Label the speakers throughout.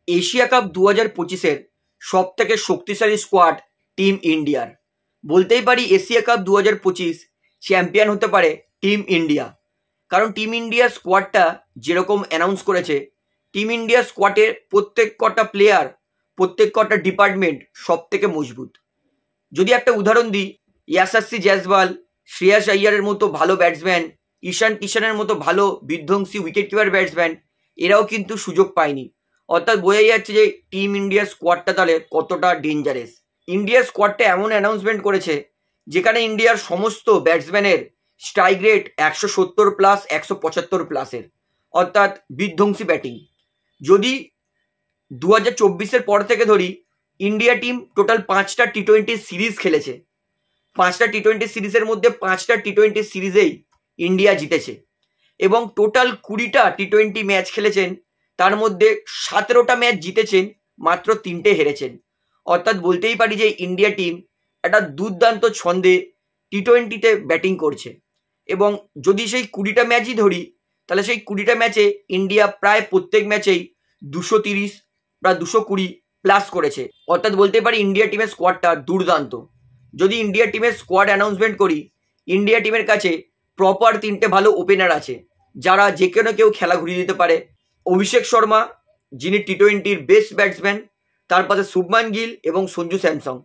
Speaker 1: Asia cup 2025-এর সব থেকে শক্তিশালী স্কোয়াড টিম ইন্ডিয়ার। বলতেই পারি এশিয়া কাপ 2025 চ্যাম্পিয়ন হতে পারে টিম ইন্ডিয়া। কারণ টিম ইন্ডিয়ার স্কোয়াডটা যেরকম অ্যানাউন্স করেছে, টিম ইন্ডিয়া স্কোয়াডের প্রত্যেক কটা প্লেয়ার, প্রত্যেক কটা ডিপার্টমেন্ট সব থেকে মজবুত। যদি একটা উদাহরণ দিই, ইয়াশাস্বী জয়সওয়াল, শ্রেয়াস আইয়ারের মতো ভালো ব্যাটসম্যান, ঈশান কিষানের মতো ভালো বিধ্বংসী উইকেট কিপার ব্যাটসম্যান, এরাও কিন্তু সুযোগ পায়নি। অর্থাৎ বোঝাই যাচ্ছে যে টিম ইন্ডিয়ার স্কোয়াডটা তাহলে কতটা ডেঞ্জারাস। ইন্ডিয়ার স্কোয়াডটা এমন অ্যানাউন্সমেন্ট করেছে যেখানে ইন্ডিয়ার সমস্ত ব্যাটসম্যানের স্ট্রাইক রেট 170+, 175+-এর, অর্থাৎ বিধ্বংসী ব্যাটিং। যদি 2024-এর পর থেকে ধরি, ইন্ডিয়া টিম টোটাল 5টা টি20 সিরিজ খেলেছে। 5টা টি20 সিরিজের মধ্যে 5টা টি20 সিরিজেই ইন্ডিয়া জিতেছে এবং টোটাল 20টা টি20 ম্যাচ খেলেছেন, তার মধ্যে 17টা ম্যাচ জিতেছেন, মাত্র 3টে হেরেছেন। অর্থাৎ বলতেই পারি যে ইন্ডিয়া টিম একটা দুর্দান্ত ছন্দে টি20তে ব্যাটিং করছে। এবং যদি সেই 20টা ম্যাচই ধরি, তাহলে সেই 20টা ম্যাচে ইন্ডিয়া প্রায় প্রত্যেক ম্যাচেই 230 বা 220+ করেছে। অর্থাৎ বলতে পারি ইন্ডিয়া টিমের স্কোয়াডটা দুর্দান্ত। যদি ইন্ডিয়া টিমের স্কোয়াড অ্যানাউন্সমেন্ট করি, ইন্ডিয়া টিমের কাছে প্রপার 3টে ভালো ওপেনার আছে যারা যে কোনো কেউ খেলা ঘুরিয়ে দিতে পারে। অভিষেক শর্মা, যিনি টি20-র বেস্ট ব্যাটসম্যান, তার পাশে শুভমান গিল এবং সঞ্জু স্যামসং।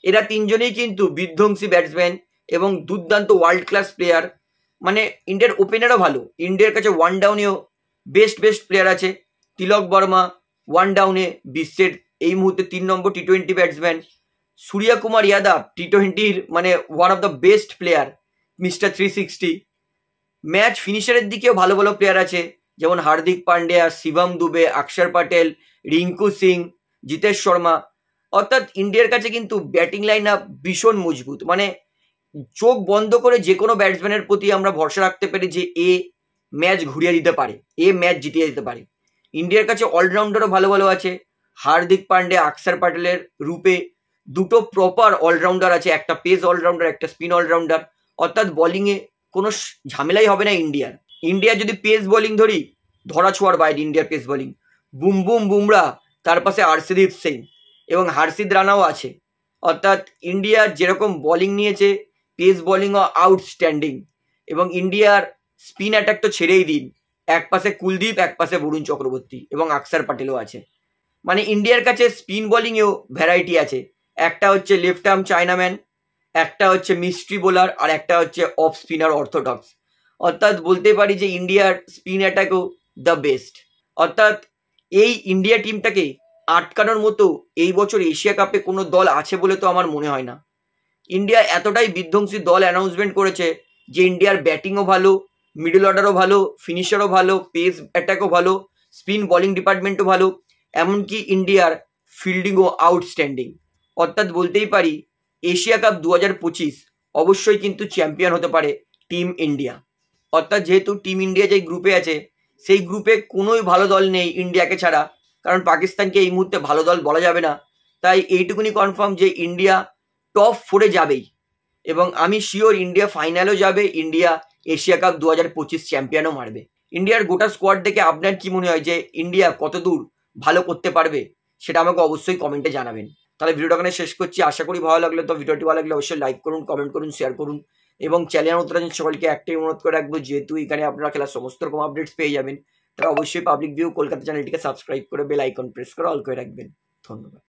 Speaker 1: এরা তিনজনেই কিন্তু বিধ্বংসী ব্যাটসম্যান এবং দুর্দান্ত ওয়ার্ল্ড ক্লাস প্লেয়ার। মানে ইন্ডিয়ার ওপেনারও ভালো। ইন্ডিয়ার কাছে ওয়ান ডাউনেও বেস্ট প্লেয়ার আছে। তিলক বর্মা ওয়ান ডাউনে বিশ্বের এই মুহূর্তে 3 নম্বর টি20 ব্যাটসম্যান। সূর্যকুমার যাদব টি20-র মানে one of the best player, mister 360। Match ফিনিশারের দিকেও ভালো প্লেয়ার আছে, যেমন হার্দিক পান্ডিয়া, শিবম দুবে, অক্ষর প্যাটেল, রিঙ্কু সিং, জিতেশ শর্মা। অর্থাৎ ইন্ডিয়ার কাছে কিন্তু ব্যাটিং লাইন আপ ভীষণ মজবুত। মানে চোখ বন্ধ করে যে কোনো ব্যাটসম্যানের প্রতি আমরা ভরসা রাখতে পারি যে এ ম্যাচ ঘুরিয়ে দিতে পারে, এ ম্যাচ জিতিয়ে দিতে পারে। ইন্ডিয়ার কাছে অলরাউন্ডারও ভালো আছে। হার্দিক পান্ডে, অক্ষর প্যাটেলের রূপে দুটো প্রপার অলরাউন্ডার আছে, একটা পেস অলরাউন্ডার, একটা স্পিন অলরাউন্ডার। অর্থাৎ বোলিংয়ে কোনো ঝামেলাই হবে না ইন্ডিয়ার। ইন্ডিয়ার যদি পেস বোলিং ধরি, ধরা ছোঁয়ার বাইরে ইন্ডিয়ার পেস বোলিং। বুমরা, তার পাশে আর্শদীপ সিং এবং হার্ষিদ রানাও আছে। অর্থাৎ ইন্ডিয়া যেরকম বোলিং নিয়েছে, পেস বোলিংও আউটস্ট্যান্ডিং। এবং ইন্ডিয়ার স্পিন অ্যাটাক তো ছেড়েই দিন, এক পাশে কুলদীপ, এক পাশে বরুণ চক্রবর্তী এবং অক্ষর প্যাটেলও আছে। মানে ইন্ডিয়ার কাছে স্পিন বোলিংয়েও ভ্যারাইটি আছে। একটা হচ্ছে লেফট আর্ম চায়নাম্যান, একটা হচ্ছে মিস্ট্রি বোলার, আর একটা হচ্ছে অফ স্পিনার অর্থোডক্স। অর্থাৎ বলতে পারি যে ইন্ডিয়ার স্পিন অ্যাটাকও দ্য বেস্ট। অর্থাৎ এই ইন্ডিয়া টিমটাকে আটকানোর মতো এই বছর এশিয়া কাপে কোনো দল আছে বলে তো আমার মনে হয় না। ইন্ডিয়া এতটাই বিধ্বংসী দল অ্যানাউন্সমেন্ট করেছে যে ইন্ডিয়ার ব্যাটিংও ভালো, মিডল অর্ডারও ভালো, ফিনিশারও ভালো, পেস অ্যাটাকও ভালো, স্পিন বোলিং ডিপার্টমেন্টও ভালো, এমনকি ইন্ডিয়ার ফিল্ডিংও আউটস্ট্যান্ডিং। অর্থাৎ বলতেই পারি এশিয়া কাপ 2025 অবশ্যই কিন্তু চ্যাম্পিয়ন হতে পারে টিম ইন্ডিয়া। অর্থাৎ যেহেতু টিম ইন্ডিয়া যে গ্রুপে আছে, সেই গ্রুপে কোনোই ভালো দল নেই ইন্ডিয়াকে ছাড়া। কারণ পাকিস্তানকে এই মুহূর্তে ভালো দল বলা যাবে না। তাই এইটুকুনি কনফার্ম যে ইন্ডিয়া টপ 4-এ যাবেই। এবং আমি শিওর ইন্ডিয়া ফাইনালও যাবে, ইন্ডিয়া এশিয়া কাপ 2025 চ্যাম্পিয়নও মারবে। ইন্ডিয়ার গোটা স্কোয়াড দেখে আপনার কি মনে হয় যে ইন্ডিয়া কত দূর ভালো করতে পারবে, সেটা আমাকে অবশ্যই কমেন্টে জানাবেন। তাহলে ভিডিওটা এখানে শেষ করছি। আশা করি ভালো লাগলে, তো ভিডিওটি ভালো লাগলে অবশ্যই লাইক করুন, কমেন্ট করুন, শেয়ার করুন এবং চ্যানেল নতুন সকলকে একটাই অনুরোধ করে রাখবো, যেহেতু এখানে আপনারা খেলার সমস্ত রকম আপডেটস পেয়ে যাবেন, তারা অবশ্যই পাবলিক ভিউ কলকাতা চ্যানেলটিকে সাবস্ক্রাইব করে বেল আইকন প্রেস করে অল করে রাখবেন। ধন্যবাদ।